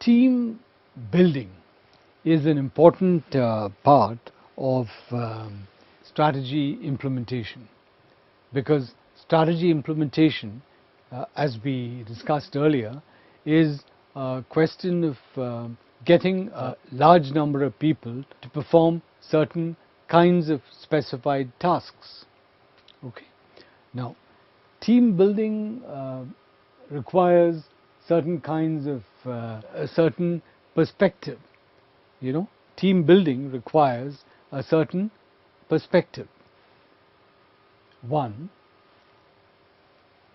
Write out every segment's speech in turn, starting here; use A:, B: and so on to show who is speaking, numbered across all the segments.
A: Team building is an important part of strategy implementation, because strategy implementation, as we discussed earlier, is a question of getting a large number of people to perform certain kinds of specified tasks. Okay. Now, team building requires certain kinds of a certain perspective. Team building requires a certain perspective. One,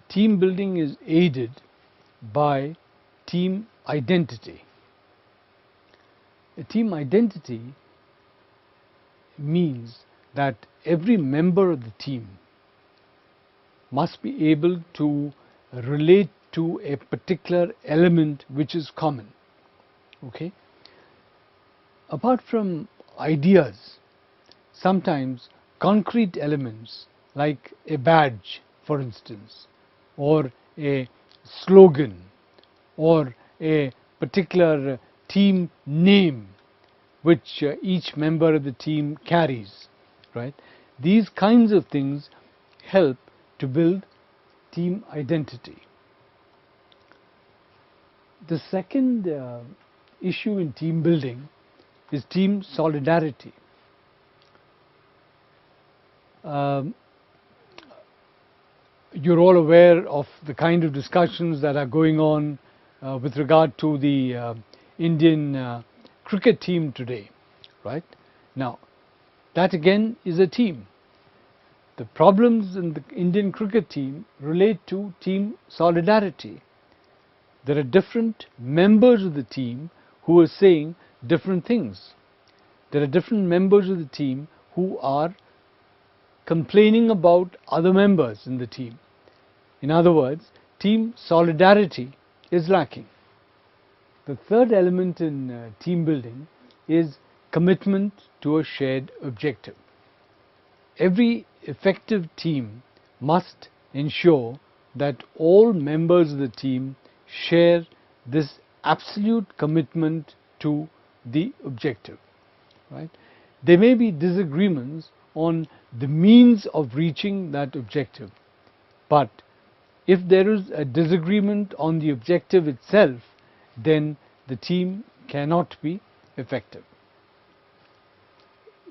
A: team building is aided by team identity. A team identity means that every member of the team must be able to relate to a particular element which is common. Okay? Apart from ideas, sometimes concrete elements like a badge, for instance, or a slogan, or a particular team name which each member of the team carries, right? These kinds of things help to build team identity. The second issue in team building is team solidarity. You're all aware of the kind of discussions that are going on with regard to the Indian cricket team today, right? Now, that again is a team. The problems in the Indian cricket team relate to team solidarity. There are different members of the team who are saying different things. There are different members of the team who are complaining about other members in the team. In other words, team solidarity is lacking. The third element in team building is commitment to a shared objective. Every effective team must ensure that all members of the team share this absolute commitment to the objective, right? There may be disagreements on the means of reaching that objective, but if there is a disagreement on the objective itself, then the team cannot be effective.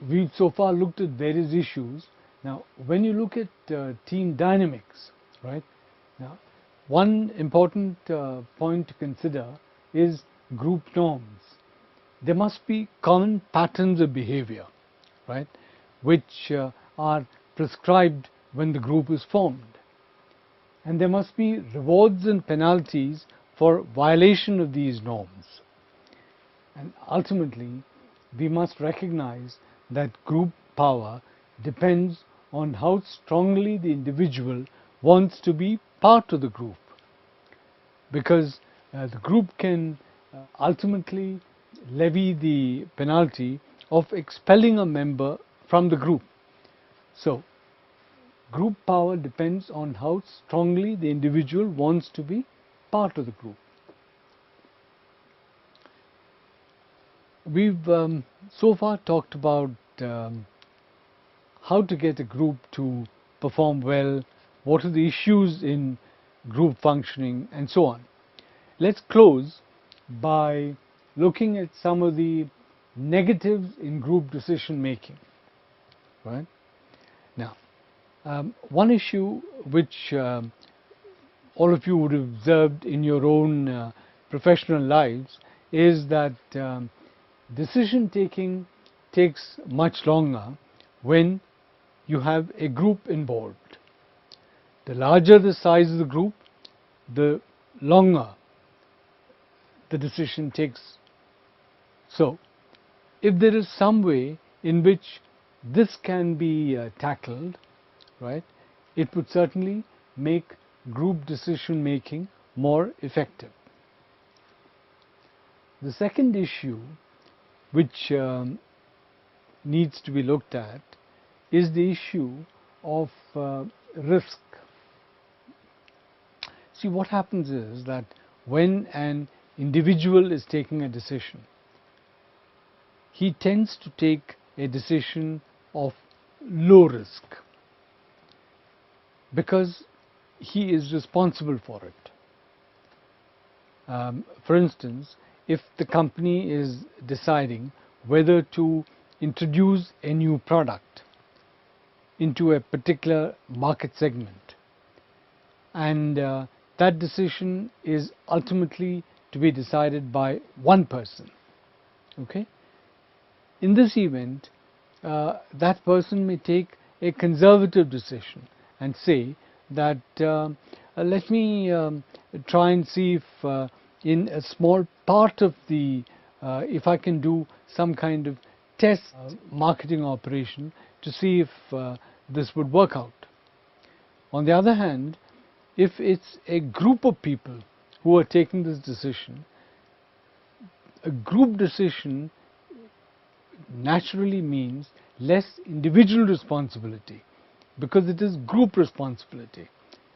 A: We've so far looked at various issues. Now, when you look at team dynamics, right? Now, one important point to consider is group norms. There must be common patterns of behavior, right, which are prescribed when the group is formed. And there must be rewards and penalties for violation of these norms. And ultimately, we must recognize that group power depends on how strongly the individual wants to be part of the group, because the group can ultimately levy the penalty of expelling a member from the group. So, group power depends on how strongly the individual wants to be part of the group. We've so far talked about how to get a group to perform well, what are the issues in group functioning, and so on. Let's close by looking at some of the negatives in group decision making, right? Now, one issue which all of you would have observed in your own professional lives is that decision taking takes much longer when you have a group involved. The larger the size of the group, the longer the decision takes. So, if there is some way in which this can be tackled, right, it would certainly make group decision making more effective. The second issue which needs to be looked at is the issue of risk. See, what happens is that when an individual is taking a decision, he tends to take a decision of low risk because he is responsible for it. For instance, if the company is deciding whether to introduce a new product into a particular market segment, and that decision is ultimately to be decided by one person, okay? In this event, that person may take a conservative decision and say that let me try and see if in a small part of the if I can do some kind of test marketing operation to see if this would work out. On the other hand, if it's a group of people who are taking this decision, a group decision naturally means less individual responsibility because it is group responsibility,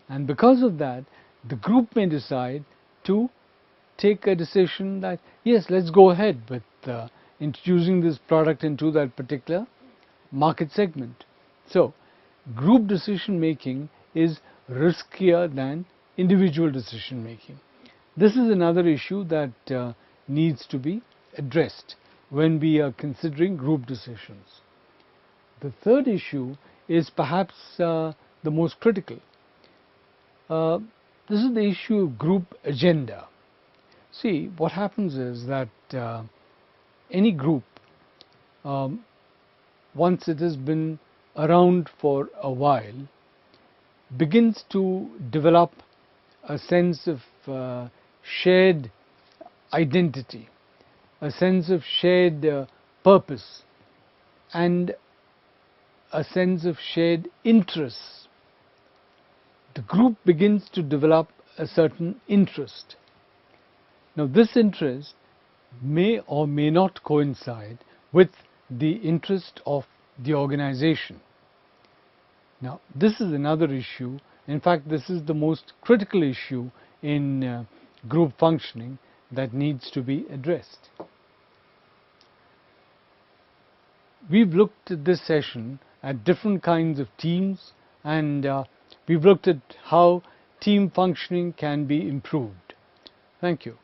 A: and because of that the group may decide to take a decision that yes, let's go ahead with introducing this product into that particular market segment. So group decision making is riskier than individual decision making. This is another issue that needs to be addressed when we are considering group decisions. The third issue is perhaps the most critical. This is the issue of group agenda. See, what happens is that any group, once it has been around for a while, begins to develop a sense of shared identity, a sense of shared purpose, and a sense of shared interests. The group begins to develop a certain interest. Now, this interest may or may not coincide with the interest of the organization. Now, this is another issue. In fact, this is the most critical issue in group functioning that needs to be addressed. We've looked at this session at different kinds of teams, and we've looked at how team functioning can be improved. Thank you.